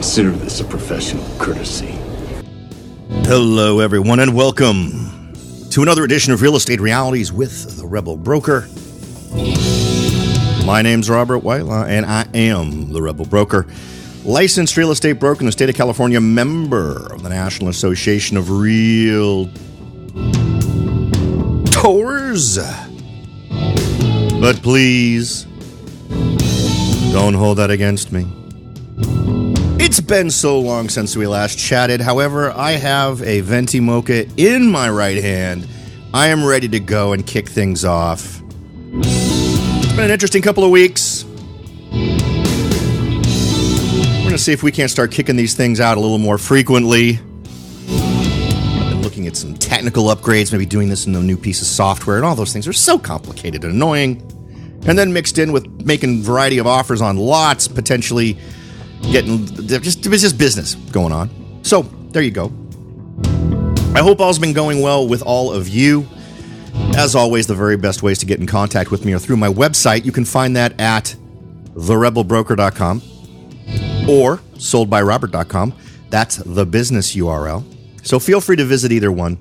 consider this a professional courtesy. Hello, everyone, and welcome to another edition of Real Estate Realities with the Rebel Broker. My name's Robert Whitelaw, and I am the Rebel Broker. Licensed real estate broker in the state of California, member of the National Association of Realtors. But please, don't hold that against me. It's been so long since we last chatted. However, I have a Venti Mocha in my right hand. I am ready to go and kick things off. It's been an interesting couple of weeks. We're going to see if we can't start kicking these things out a little more frequently. I've been looking at some technical upgrades, maybe doing this in a new piece of software, and all those things are so complicated and annoying. And then mixed in with making a variety of offers on lots, potentially getting just business going on. So there you go. I hope all's been going well with all of you. As always, the very best ways to get in contact with me are through my website. You can find that at therebelbroker.com or soldbyrobert.com. That's the business URL. So feel free to visit either one.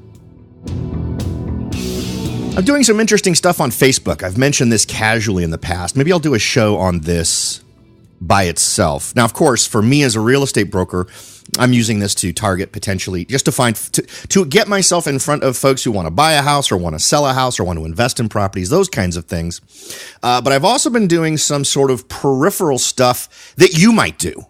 I'm doing some interesting stuff on Facebook. I've mentioned this casually in the past. Maybe I'll do a show on this by itself. Now, of course, for me as a real estate broker, I'm using this to target potentially just to get myself in front of folks who want to buy a house or want to sell a house or want to invest in properties, those kinds of things. But I've also been doing some sort of peripheral stuff that you might do.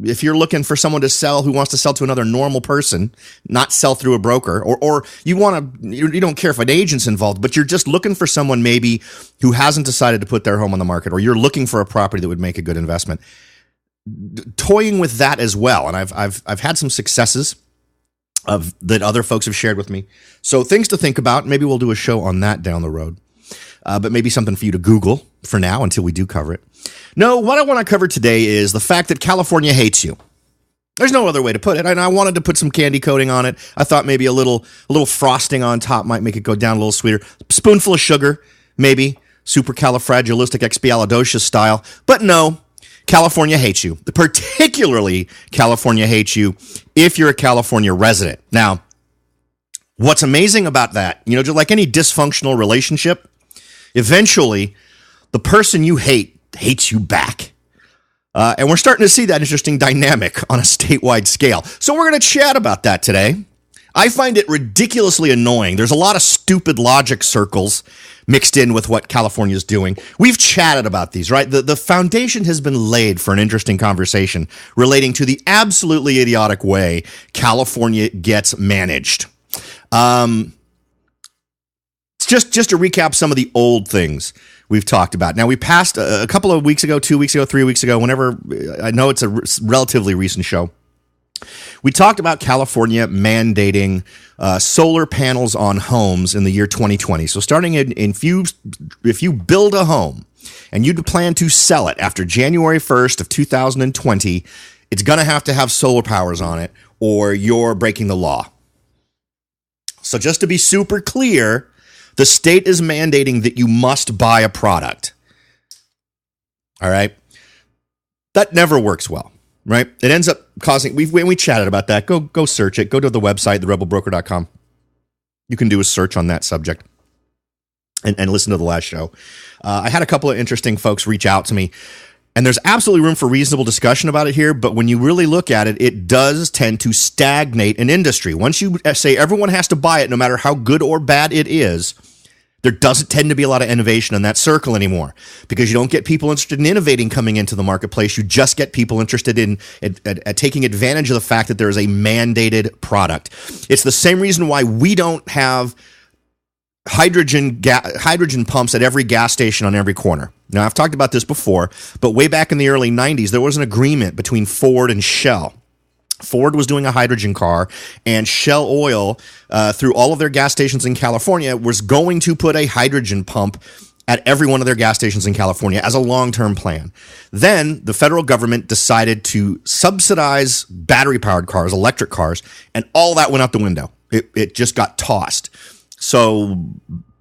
If you're looking for someone to sell who wants to sell to another normal person, not sell through a broker, or you don't care if an agent's involved, but you're just looking for someone maybe who hasn't decided to put their home on the market, or you're looking for a property that would make a good investment, toying with that as well. And I've had some successes that other folks have shared with me. So things to think about. Maybe we'll do a show on that down the road. But maybe something for you to Google for now until we do cover it. No, what I want to cover today is the fact that California hates you. There's no other way to put it. And I wanted to put some candy coating on it. I thought maybe a little frosting on top might make it go down a little sweeter. Spoonful of sugar, maybe. Supercalifragilisticexpialidocious style. But no, California hates you. Particularly, California hates you if you're a California resident. Now, what's amazing about that, just like any dysfunctional relationship, eventually, the person you hate hates you back. And we're starting to see that interesting dynamic on a statewide scale. So we're going to chat about that today. I find it ridiculously annoying. There's a lot of stupid logic circles mixed in with what California's doing. We've chatted about these, right? The foundation has been laid for an interesting conversation relating to the absolutely idiotic way California gets managed. Just to recap some of the old things we've talked about. Now, we passed a couple of weeks ago, 2 weeks ago, 3 weeks ago, whenever, I know it's a relatively recent show. We talked about California mandating solar panels on homes in the year 2020. So starting if you build a home and you plan to sell it after January 1st of 2020, it's going to have solar powers on it or you're breaking the law. So just to be super clear, the state is mandating that you must buy a product. All right? That never works well, right? It ends up causing, we chatted about that. Go search it. Go to the website, therebelbroker.com. You can do a search on that subject and listen to the last show. I had a couple of interesting folks reach out to me, and there's absolutely room for reasonable discussion about it here, but when you really look at it, it does tend to stagnate an industry. Once you say everyone has to buy it, no matter how good or bad it is, there doesn't tend to be a lot of innovation in that circle anymore because you don't get people interested in innovating coming into the marketplace. You just get people interested in taking advantage of the fact that there is a mandated product. It's the same reason why we don't have hydrogen pumps at every gas station on every corner. Now, I've talked about this before, but way back in the early 90s, there was an agreement between Ford and Shell. Ford was doing a hydrogen car, and Shell Oil, through all of their gas stations in California, was going to put a hydrogen pump at every one of their gas stations in California as a long-term plan. Then the federal government decided to subsidize battery-powered cars, electric cars, and all that went out the window. It just got tossed. So,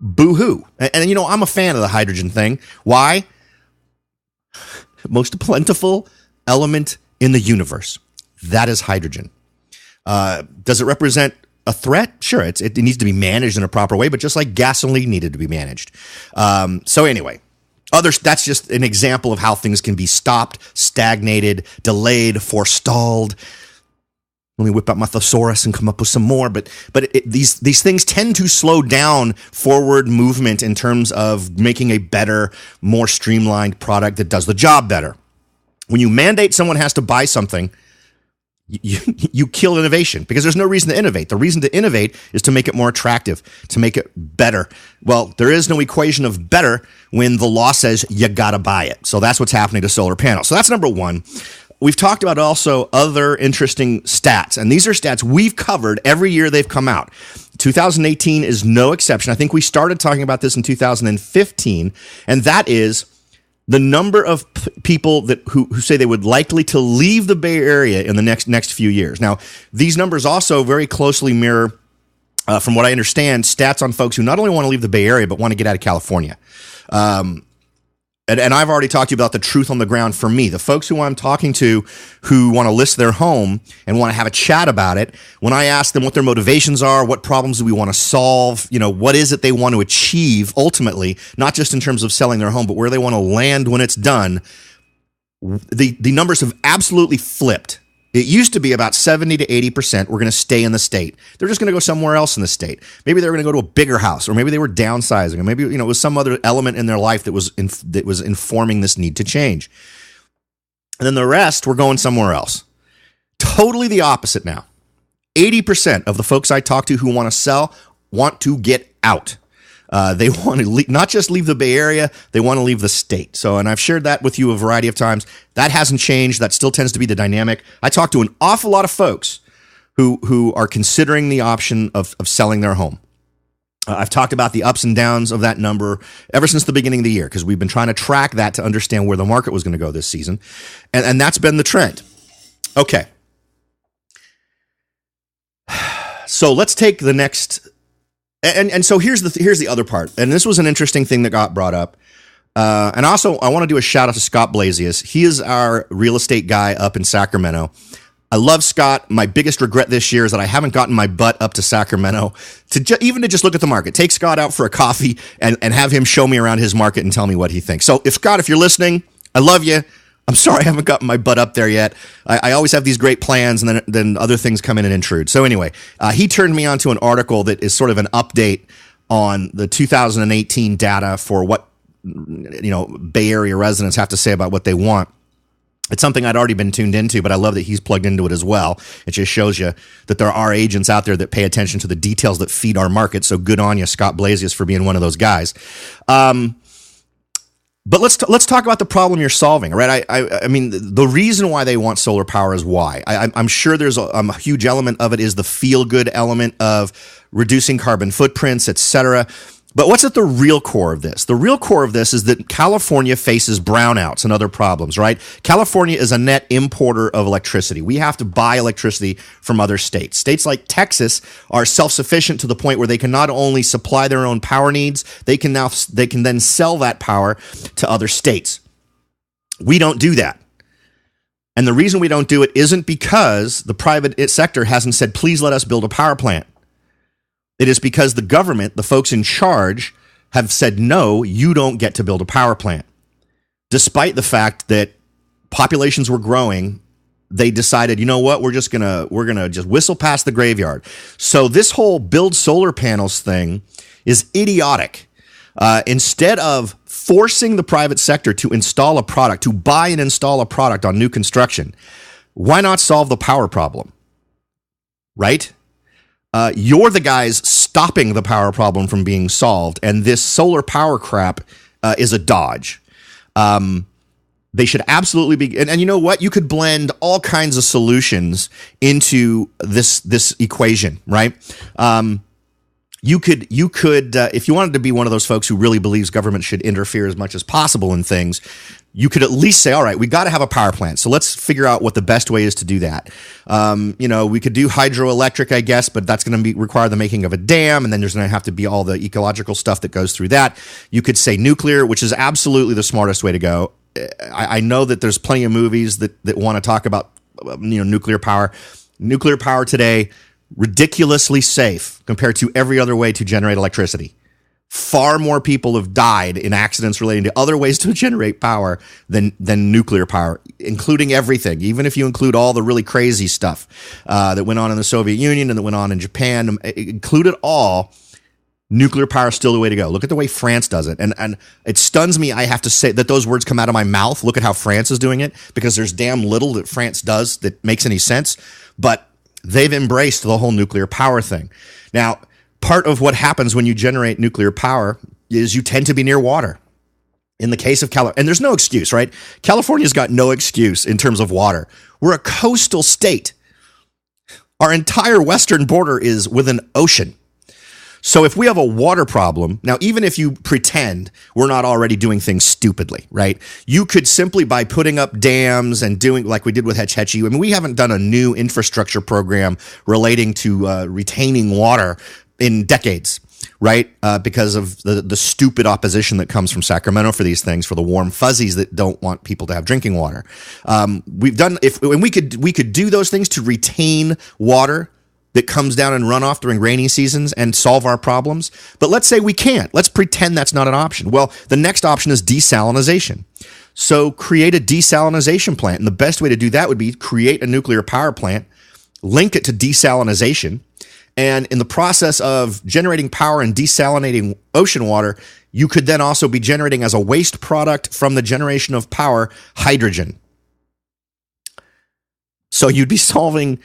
boo-hoo. And I'm a fan of the hydrogen thing. Why? Most plentiful element in the universe. That is hydrogen. Does it represent a threat? Sure, it needs to be managed in a proper way, but just like gasoline needed to be managed. So anyway, that's just an example of how things can be stopped, stagnated, delayed, forestalled. Let me whip out my thesaurus and come up with some more. But these things tend to slow down forward movement in terms of making a better, more streamlined product that does the job better. When you mandate someone has to buy something, you kill innovation because there's no reason to innovate. The reason to innovate is to make it more attractive, to make it better. Well, there is no equation of better when the law says you gotta buy it. So that's what's happening to solar panels. So that's number one. We've talked about also other interesting stats, and these are stats we've covered every year they've come out. 2018 is no exception. I think we started talking about this in 2015, and that is the number of people who say they would likely to leave the Bay Area in the next few years. Now, these numbers also very closely mirror, from what I understand, stats on folks who not only want to leave the Bay Area, but want to get out of California. And I've already talked to you about the truth on the ground for me. The folks who I'm talking to who want to list their home and want to have a chat about it, when I ask them what their motivations are, what problems do we want to solve, what is it they want to achieve ultimately, not just in terms of selling their home, but where they want to land when it's done, the numbers have absolutely flipped. It used to be about 70 to 80% were going to stay in the state. They're just going to go somewhere else in the state. Maybe they were going to go to a bigger house, or maybe they were downsizing, or maybe it was some other element in their life that was informing this need to change. And then the rest were going somewhere else. Totally the opposite now. 80% of the folks I talk to who want to sell want to get out. They want to not just leave the Bay Area, they want to leave the state. So, and I've shared that with you a variety of times. That hasn't changed. That still tends to be the dynamic. I talk to an awful lot of folks who are considering the option of selling their home. I've talked about the ups and downs of that number ever since the beginning of the year, because we've been trying to track that to understand where the market was going to go this season. And that's been the trend. Okay. So let's take the next... And so here's the other part, and this was an interesting thing that got brought up. And also, I want to do a shout out to Scott Blasius. He is our real estate guy up in Sacramento. I love Scott. My biggest regret this year is that I haven't gotten my butt up to Sacramento to just look at the market. Take Scott out for a coffee and have him show me around his market and tell me what he thinks. So Scott, if you're listening, I love you. I'm sorry I haven't gotten my butt up there yet. I always have these great plans, and then other things come in and intrude. So anyway, he turned me on to an article that is sort of an update on the 2018 data for what Bay Area residents have to say about what they want. It's something I'd already been tuned into, but I love that he's plugged into it as well. It just shows you that there are agents out there that pay attention to the details that feed our market. So good on you, Scott Blasius, for being one of those guys. But let's talk about the problem you're solving, right? I mean, the reason why they want solar power is why. I'm sure there's a huge element of it is the feel-good element of reducing carbon footprints, et cetera. But what's at the real core of this? The real core of this is that California faces brownouts and other problems, right? California is a net importer of electricity. We have to buy electricity from other states. States like Texas are self-sufficient to the point where they can not only supply their own power needs, they can then sell that power to other states. We don't do that. And the reason we don't do it isn't because the private sector hasn't said, please let us build a power plant. It is because the government, the folks in charge, have said, no, you don't get to build a power plant. Despite the fact that populations were growing, they decided, you know what, we're gonna just whistle past the graveyard. So this whole build solar panels thing is idiotic. Instead of forcing the private sector to install a product, to buy and install a product on new construction, why not solve the power problem? Right? You're the guys stopping the power problem from being solved, and this solar power crap is a dodge. They should absolutely be, and you know what? You could blend all kinds of solutions into this equation, right? You could, if you wanted to be one of those folks who really believes government should interfere as much as possible in things, you could at least say, all right, we got to have a power plant. So let's figure out what the best way is to do that. We could do hydroelectric, I guess, but that's going to require the making of a dam. And then there's going to have to be all the ecological stuff that goes through that. You could say nuclear, which is absolutely the smartest way to go. I know that there's plenty of movies that want to talk about nuclear power. Nuclear power today, ridiculously safe compared to every other way to generate electricity. Far more people have died in accidents relating to other ways to generate power than nuclear power, including everything. Even if you include all the really crazy stuff that went on in the Soviet Union and that went on in Japan, include it all, nuclear power is still the way to go. Look at the way France does it. And it stuns me, I have to say, that those words come out of my mouth. Look at how France is doing it, because there's damn little that France does that makes any sense. But they've embraced the whole nuclear power thing. Now, part of what happens when you generate nuclear power is you tend to be near water. In the case of California, and there's no excuse, right? California's got no excuse in terms of water. We're a coastal state. Our entire western border is with an ocean. So if we have a water problem, now even if you pretend we're not already doing things stupidly, right? You could simply, by putting up dams and doing like we did with Hetch Hetchy, I mean, we haven't done a new infrastructure program relating to retaining water in decades, right? Because of the stupid opposition that comes from Sacramento for these things, for the warm fuzzies that don't want people to have drinking water. We've done, and we could do those things to retain water that comes down in runoff during rainy seasons and solve our problems. But let's say we can't. Let's pretend that's not an option. Well, the next option is desalinization. So create a desalinization plant. And the best way to do that would be create a nuclear power plant, link it to desalinization. And in the process of generating power and desalinating ocean water, you could then also be generating, as a waste product from the generation of power, hydrogen. So you'd be solving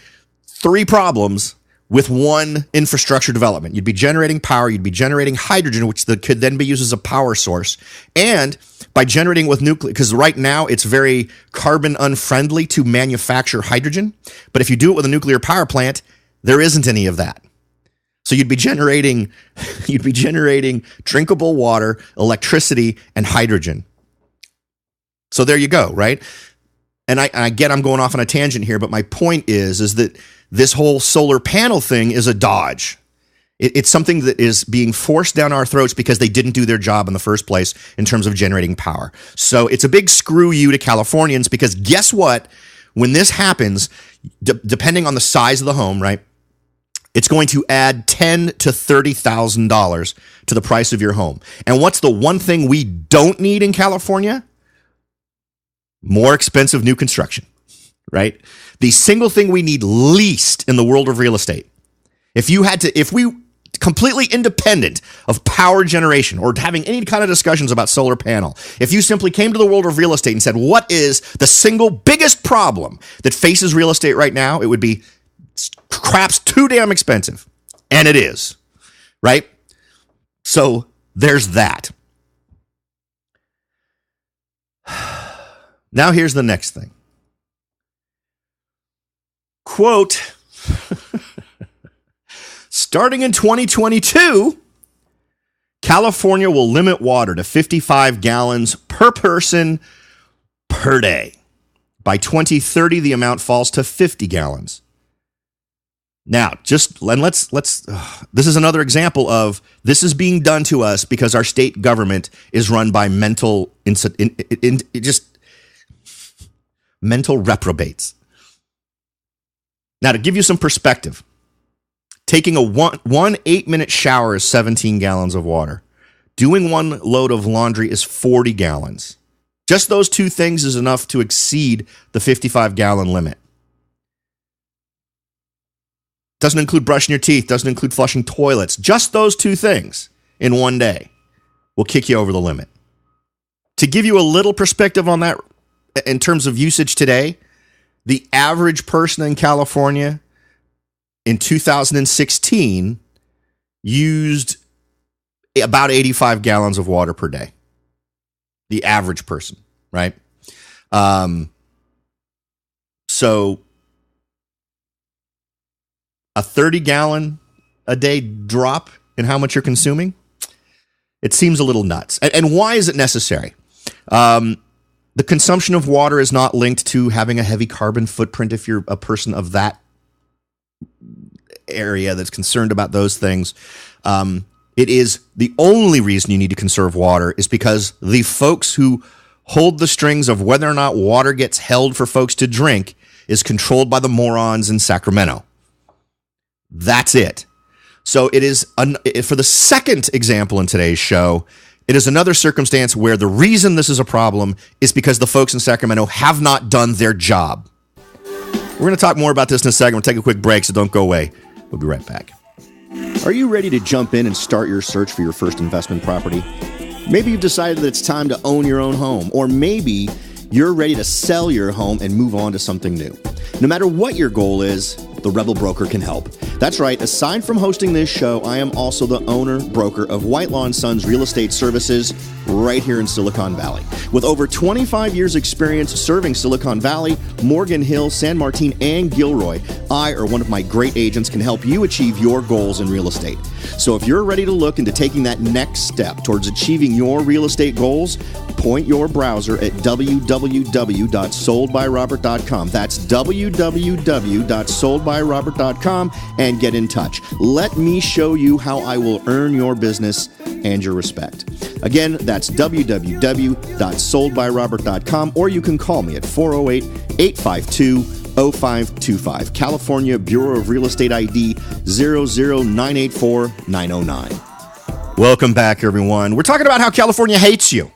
3 problems with one infrastructure development. You'd be generating power, you'd be generating hydrogen, which could then be used as a power source. And by generating with nuclear, because right now it's very carbon unfriendly to manufacture hydrogen. But if you do it with a nuclear power plant, there isn't any of that. So you'd be generating drinkable water, electricity, and hydrogen. So there you go, right? And I get I'm going off on a tangent here, but my point is that this whole solar panel thing is a dodge. It's something that is being forced down our throats because they didn't do their job in the first place in terms of generating power. So it's a big screw you to Californians, because guess what? When this happens, depending on the size of the home, right, it's going to add $10,000 to $30,000 to the price of your home. And what's the one thing we don't need in California? More expensive new construction, right? The single thing we need least in the world of real estate. If we completely independent of power generation or having any kind of discussions about solar panel, if you simply came to the world of real estate and said, what is the single biggest problem that faces real estate right now? It would be crap's too damn expensive. And it is, right? So there's that. Now here's the next thing. Quote, starting in 2022, California will limit water to 55 gallons per person per day. By 2030, the amount falls to 50 gallons. Now, this is another example of this is being done to us because our state government is run by mental reprobates. Now, to give you some perspective, taking a 1 8-minute shower is 17 gallons of water. Doing one load of laundry is 40 gallons. Just those 2 things is enough to exceed the 55-gallon limit. Doesn't include brushing your teeth, doesn't include flushing toilets. Just those 2 things in one day will kick you over the limit. To give you a little perspective on that, in terms of usage today, the average person in California in 2016 used about 85 gallons of water per day. The average person, right? So a 30-gallon a day drop in how much you're consuming, it seems a little nuts. And why is it necessary? The consumption of water is not linked to having a heavy carbon footprint if you're a person of that area that's concerned about those things. It is the only reason you need to conserve water is because the folks who hold the strings of whether or not water gets held for folks to drink is controlled by the morons in Sacramento. That's it. So it is, for the second example in today's show, it is another circumstance where the reason this is a problem is because the folks in Sacramento have not done their job. We're going to talk more about this in a second. We'll take a quick break, so don't go away. We'll be right back. Are you ready to jump in and start your search for your first investment property? Maybe you've decided that it's time to own your own home, or maybe you're ready to sell your home and move on to something new. No matter what your goal is, the Rebel Broker can help. That's right, aside from hosting this show, I am also the owner-broker of Whitelaw & Sons Real Estate Services right here in Silicon Valley. With over 25 years experience serving Silicon Valley, Morgan Hill, San Martin, and Gilroy, I or one of my great agents can help you achieve your goals in real estate. So if you're ready to look into taking that next step towards achieving your real estate goals, point your browser at www.soldbyrobert.com. That's www.soldbyrobert.com and get in touch. Let me show you how I will earn your business and your respect. Again, that's www.soldbyrobert.com, or you can call me at 408-852-0525. California Bureau of Real Estate ID 00984-909. Welcome back, everyone. We're talking about how California hates you.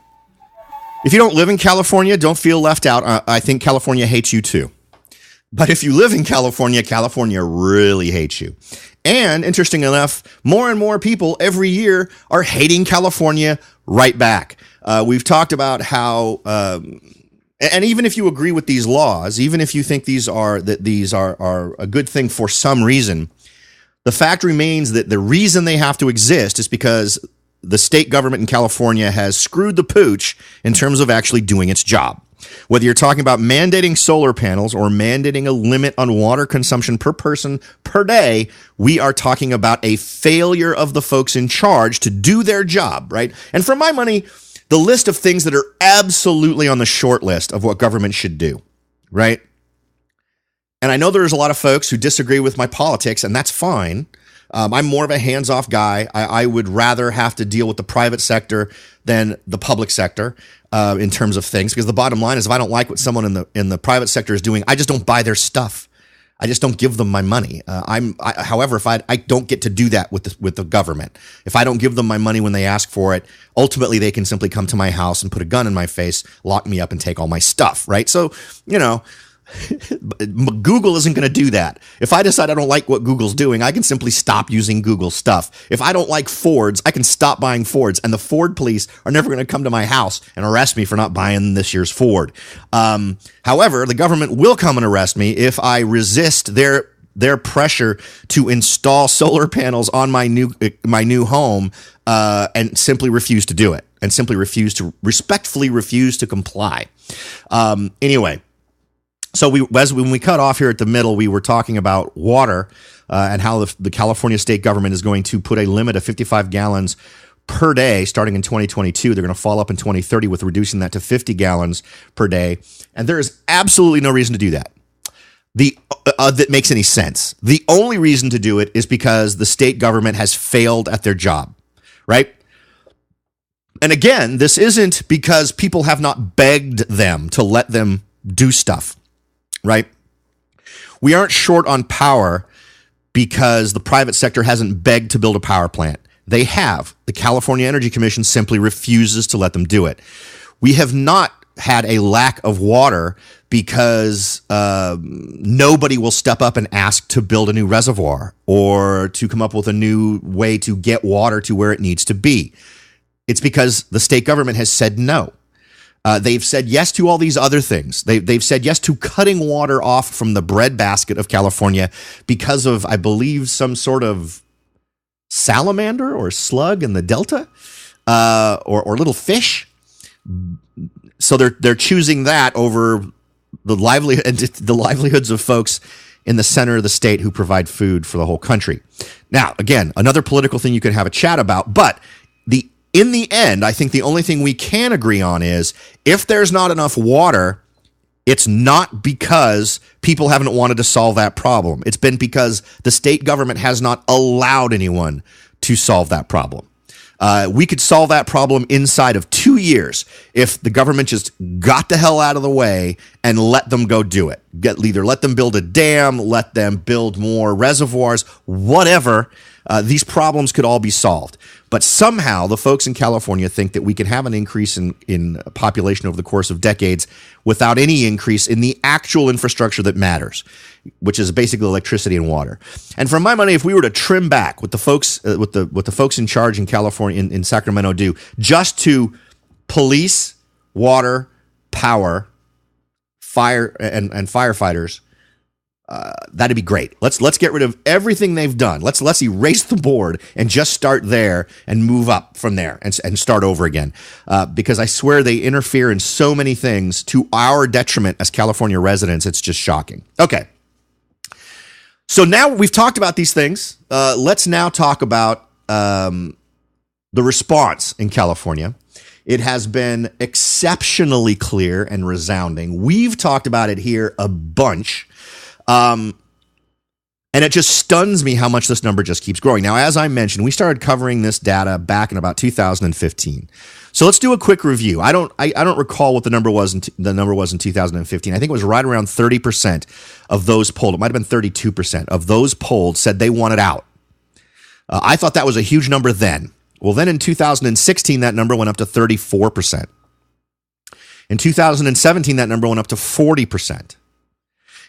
If you don't live in California, don't feel left out. I think California hates you too. But if you live in California, California really hates you. And interesting enough, more and more people every year are hating California right back. We've talked about how, and even if you agree with these laws, even if you think these are a good thing for some reason, the fact remains that the reason they have to exist is because the state government in California has screwed the pooch in terms of actually doing its job. Whether you're talking about mandating solar panels or mandating a limit on water consumption per person per day, we are talking about a failure of the folks in charge to do their job, right? And for my money, the list of things that are absolutely on the short list of what government should do, right? And I know there's a lot of folks who disagree with my politics, and that's fine. I'm more of a hands-off guy. I would rather have to deal with the private sector than the public sector in terms of things, because the bottom line is if I don't like what someone in the private sector is doing, I just don't buy their stuff. I just don't give them my money. However, if I don't get to do that with the government, if I don't give them my money when they ask for it, ultimately they can simply come to my house and put a gun in my face, lock me up, and take all my stuff, right? So, Google isn't going to do that. If I decide I don't like what Google's doing, I can simply stop using Google stuff. If I don't like Fords, I can stop buying Fords, and the Ford police are never going to come to my house and arrest me for not buying this year's Ford. However, the government will come and arrest me if I resist their pressure to install solar panels on my new home and simply refuse to do it, and simply respectfully refuse to comply. Anyway. So when we cut off here at the middle, we were talking about water and how the California state government is going to put a limit of 55 gallons per day starting in 2022. They're going to follow up in 2030 with reducing that to 50 gallons per day. And there is absolutely no reason to do that. That makes any sense. The only reason to do it is because the state government has failed at their job, right? And again, this isn't because people have not begged them to let them do stuff. Right? We aren't short on power because the private sector hasn't begged to build a power plant. They have. The California Energy Commission simply refuses to let them do it. We have not had a lack of water because nobody will step up and ask to build a new reservoir or to come up with a new way to get water to where it needs to be. It's because the state government has said no. They've said yes to all these other things. They've said yes to cutting water off from the breadbasket of California because of, I believe, some sort of salamander or slug in the Delta, or little fish. So they're choosing that over the livelihoods of folks in the center of the state who provide food for the whole country. Now, again, another political thing you could have a chat about, but in the end, I think the only thing we can agree on is if there's not enough water, it's not because people haven't wanted to solve that problem. It's been because the state government has not allowed anyone to solve that problem. We could solve that problem inside of 2 years if the government just got the hell out of the way and let them go do it. Either let them build a dam, let them build more reservoirs, whatever. These problems could all be solved. But somehow the folks in California think that we can have an increase in population over the course of decades without any increase in the actual infrastructure that matters, which is basically electricity and water. And for my money, if we were to trim back what the folks what the folks in charge in California in Sacramento do just to police, water, power, fire, and firefighters, that'd be great. Let's get rid of everything they've done. Let's erase the board and just start there and move up from there and start over again. Because I swear they interfere in so many things to our detriment as California residents. It's just shocking. Okay. So now we've talked about these things. Let's now talk about the response in California. It has been exceptionally clear and resounding. We've talked about it here a bunch. And it just stuns me how much this number just keeps growing. Now, as I mentioned, we started covering this data back in about 2015. So let's do a quick review. I don't recall what the number was in 2015. I think it was right around 30% of those polled. It might have been 32% of those polled said they wanted out. I thought that was a huge number then. Well, then in 2016, that number went up to 34%. In 2017, that number went up to 40%.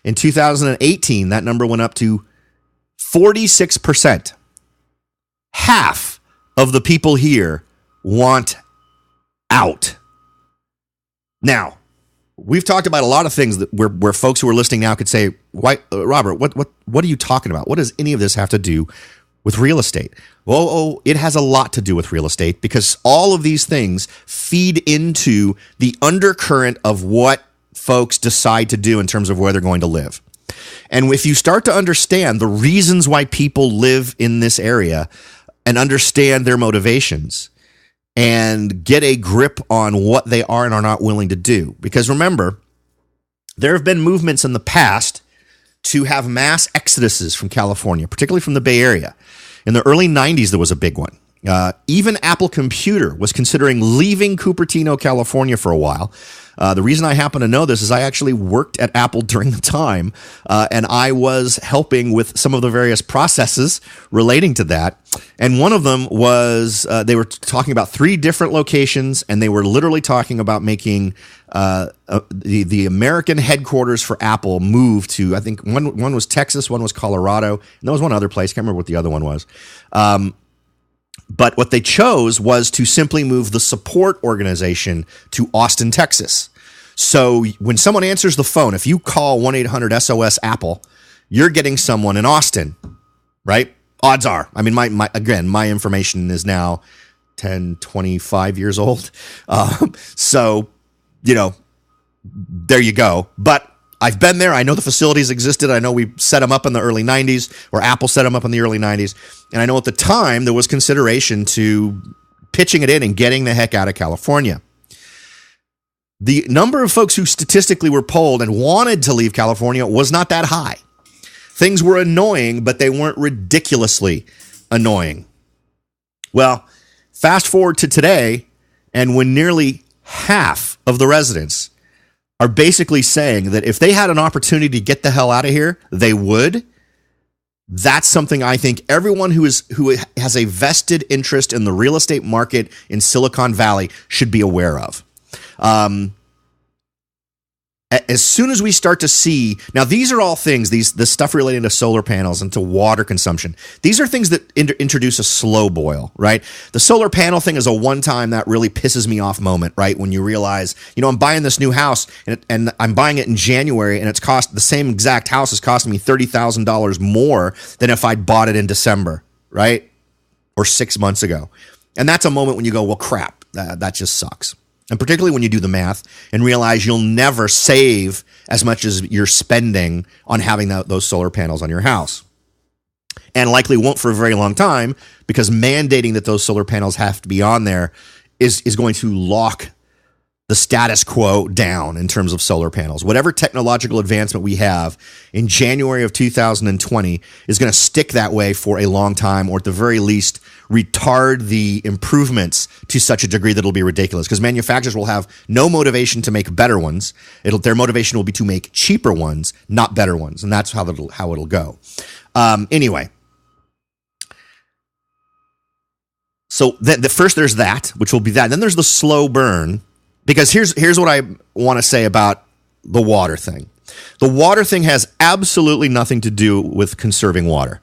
In 2018, that number went up to 46%. Half of the people here want out. Now, we've talked about a lot of things that where folks who are listening now could say, "Why, Robert? What are you talking about? What does any of this have to do with real estate?" Well, it has a lot to do with real estate because all of these things feed into the undercurrent of what folks decide to do in terms of where they're going to live. And if you start to understand the reasons why people live in this area and understand their motivations and get a grip on what they are and are not willing to do. Because remember, there have been movements in the past to have mass exoduses from California, particularly from the Bay Area. In the early 90s, there was a big one. Even Apple Computer was considering leaving Cupertino, California for a while. The reason I happen to know this is I actually worked at Apple during the time, and I was helping with some of the various processes relating to that. And one of them was they were talking about 3 different locations, and they were literally talking about making the American headquarters for Apple move to, I think one was Texas, one was Colorado, and there was one other place. Can't remember what the other one was. But what they chose was to simply move the support organization to Austin, Texas. So when someone answers the phone, if you call 1-800-SOS-APPLE, you're getting someone in Austin, right? Odds are. I mean, my information is now 10, 25 years old. So, there you go. But I've been there. I know the facilities existed. I know we set them up in the early 90s, or Apple set them up in the early 90s. And I know at the time there was consideration to pitching it in and getting the heck out of California. The number of folks who statistically were polled and wanted to leave California was not that high. Things were annoying, but they weren't ridiculously annoying. Well, fast forward to today, and when nearly half of the residents are basically saying that if they had an opportunity to get the hell out of here, they would. That's something I think everyone who has a vested interest in the real estate market in Silicon Valley should be aware of. As soon as we start to see, now these are all things, the stuff relating to solar panels and to water consumption. These are things that introduce a slow boil, right? The solar panel thing is a one-time that really pisses me off moment, right? When you realize, I'm buying this new house and I'm buying it in January, and the same exact house is costing me $30,000 more than if I'd bought it in December, right? Or 6 months ago. And that's a moment when you go, well, crap, that just sucks. And particularly when you do the math and realize you'll never save as much as you're spending on having those solar panels on your house. And likely won't for a very long time, because mandating that those solar panels have to be on there is going to lock the status quo down in terms of solar panels. Whatever technological advancement we have in January of 2020 is going to stick that way for a long time, or at the very least retard the improvements to such a degree that it'll be ridiculous, because manufacturers will have no motivation to make better ones. Their motivation will be to make cheaper ones, not better ones. And that's how it'll go. Anyway. So the first there's that, which will be that. And then there's the slow burn, because here's what I want to say about the water thing. The water thing has absolutely nothing to do with conserving water.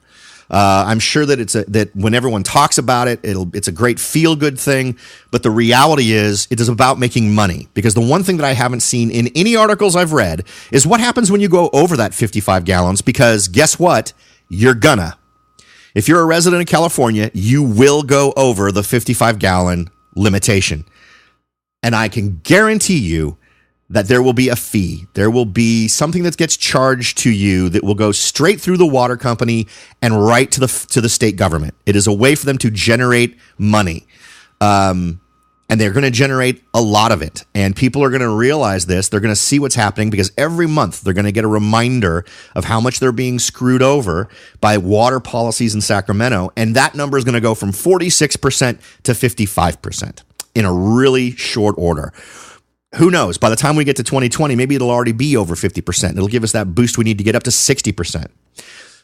I'm sure that that when everyone talks about it, it's a great feel-good thing. But the reality is it is about making money, because the one thing that I haven't seen in any articles I've read is what happens when you go over that 55 gallons, because guess what? You're gonna. If you're a resident of California, you will go over the 55-gallon limitation. And I can guarantee you that there will be a fee. There will be something that gets charged to you that will go straight through the water company and right to the state government. It is a way for them to generate money. And they're going to generate a lot of it. And people are going to realize this. They're going to see what's happening, because every month they're going to get a reminder of how much they're being screwed over by water policies in Sacramento. And that number is going to go from 46% to 55% in a really short order. Who knows? By the time we get to 2020, maybe it'll already be over 50%. It'll give us that boost we need to get up to 60%.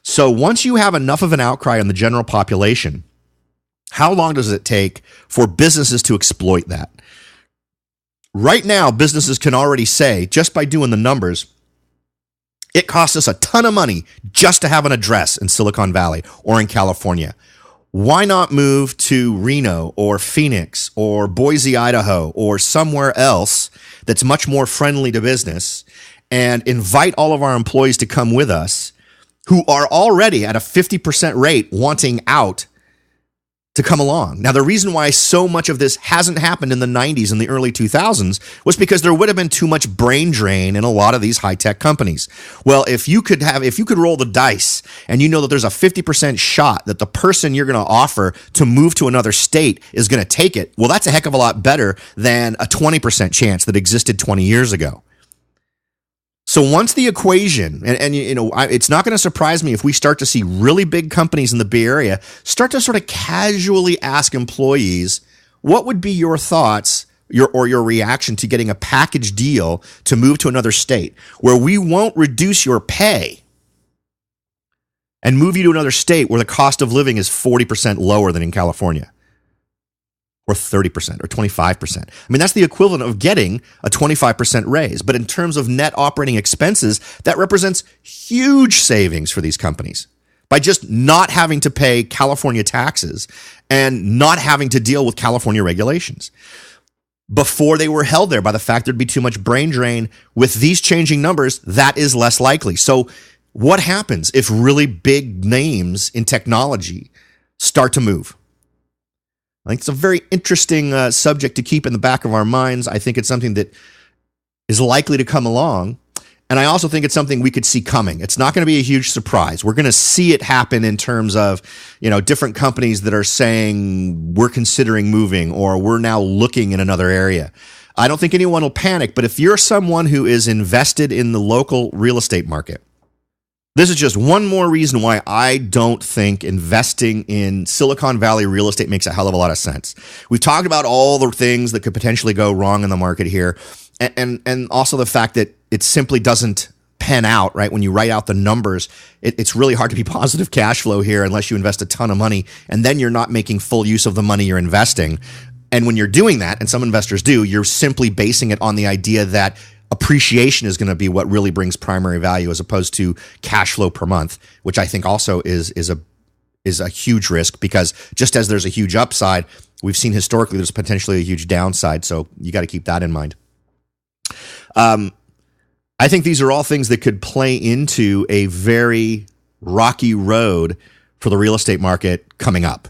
So once you have enough of an outcry on the general population, how long does it take for businesses to exploit that? Right now, businesses can already say, just by doing the numbers, it costs us a ton of money just to have an address in Silicon Valley or in California. Why not move to Reno or Phoenix or Boise, Idaho, or somewhere else that's much more friendly to business, and invite all of our employees to come with us who are already at a 50% rate wanting out to come along. Now, the reason why so much of this hasn't happened in the 90s and the early 2000s was because there would have been too much brain drain in a lot of these high-tech companies. Well, if you could roll the dice and you know that there's a 50% shot that the person you're going to offer to move to another state is going to take it, well, that's a heck of a lot better than a 20% chance that existed 20 years ago. So once the equation, and it's not going to surprise me if we start to see really big companies in the Bay Area start to sort of casually ask employees, what would be your thoughts or your reaction to getting a package deal to move to another state where we won't reduce your pay and move you to another state where the cost of living is 40% lower than in California? Or 30% or 25%. I mean, that's the equivalent of getting a 25% raise. But in terms of net operating expenses, that represents huge savings for these companies by just not having to pay California taxes and not having to deal with California regulations. Before they were held there by the fact there'd be too much brain drain. With these changing numbers, that is less likely. So what happens if really big names in technology start to move? I think it's a very interesting subject to keep in the back of our minds. I think it's something that is likely to come along. And I also think it's something we could see coming. It's not going to be a huge surprise. We're going to see it happen in terms of, different companies that are saying we're considering moving or we're now looking in another area. I don't think anyone will panic, but if you're someone who is invested in the local real estate market, this is just one more reason why I don't think investing in Silicon Valley real estate makes a hell of a lot of sense. We've talked about all the things that could potentially go wrong in the market here, and also the fact that it simply doesn't pan out, right? When you write out the numbers, it's really hard to be positive cash flow here unless you invest a ton of money, and then you're not making full use of the money you're investing. And when you're doing that, and some investors do, you're simply basing it on the idea that appreciation is going to be what really brings primary value as opposed to cash flow per month, which I think also is a huge risk, because just as there's a huge upside, we've seen historically there's potentially a huge downside. So you got to keep that in mind. I think these are all things that could play into a very rocky road for the real estate market coming up.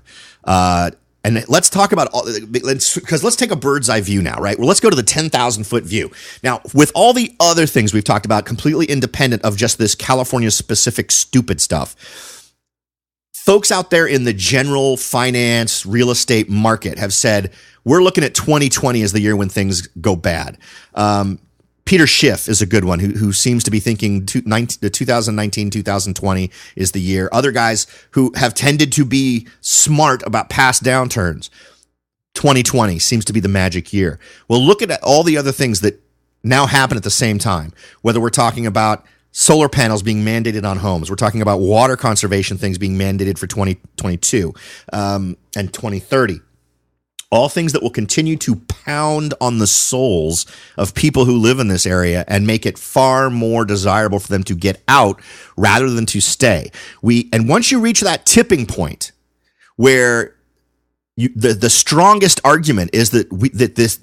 And let's talk about because let's take a bird's eye view now, right? Well, let's go to the 10,000 foot view. Now, with all the other things we've talked about, completely independent of just this California specific stupid stuff, folks out there in the general finance real estate market have said, we're looking at 2020 as the year when things go bad. Peter Schiff is a good one who seems to be thinking 2019, 2020 is the year. Other guys who have tended to be smart about past downturns, 2020 seems to be the magic year. Well, look at all the other things that now happen at the same time, whether we're talking about solar panels being mandated on homes, we're talking about water conservation things being mandated for 2022 and 2030. All things that will continue to pound on the souls of people who live in this area and make it far more desirable for them to get out rather than to stay. And once you reach that tipping point where the strongest argument is that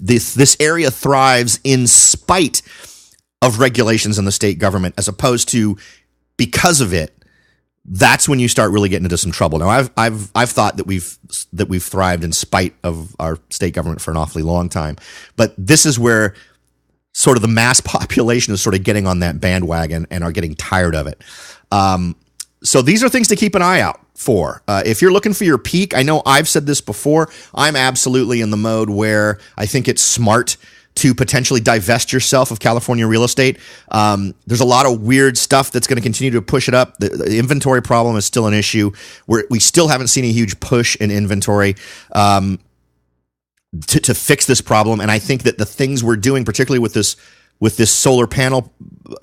this area thrives in spite of regulations in the state government as opposed to because of it, that's when you start really getting into some trouble. Now, I've thought that we've thrived in spite of our state government for an awfully long time, but this is where sort of the mass population is sort of getting on that bandwagon and are getting tired of it. So these are things to keep an eye out for. If you're looking for your peak, I know I've said this before, I'm absolutely in the mode where I think it's smart to potentially divest yourself of California real estate. There's a lot of weird stuff that's going to continue to push it up. The inventory problem is still an issue. We still haven't seen a huge push in inventory to fix this problem. And I think that the things we're doing, particularly with this solar panel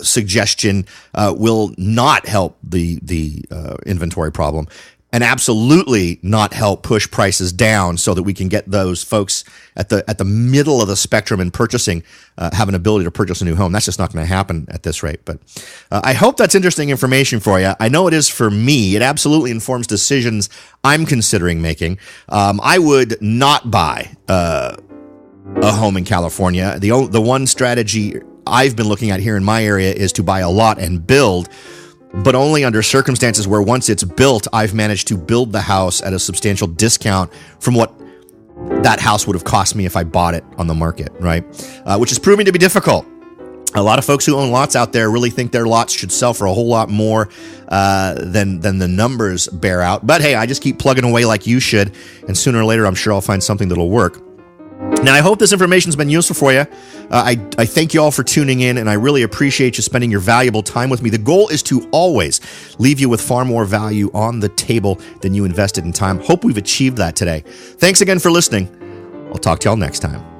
suggestion, will not help the inventory problem, and absolutely not help push prices down so that we can get those folks at the middle of the spectrum in purchasing have an ability to purchase a new home. That's just not going to happen at this rate. But I hope that's interesting information for you. I know it is for me. It absolutely informs decisions I'm considering making. I would not buy a home in California. The one strategy I've been looking at here in my area is to buy a lot and build, but only under circumstances where once it's built, I've managed to build the house at a substantial discount from what that house would have cost me if I bought it on the market, right? Which is proving to be difficult. A lot of folks who own lots out there really think their lots should sell for a whole lot more than the numbers bear out. But hey, I just keep plugging away like you should, and sooner or later, I'm sure I'll find something that'll work. Now, I hope this information's been useful for you. I thank you all for tuning in, and I really appreciate you spending your valuable time with me. The goal is to always leave you with far more value on the table than you invested in time. Hope we've achieved that today. Thanks again for listening. I'll talk to y'all next time.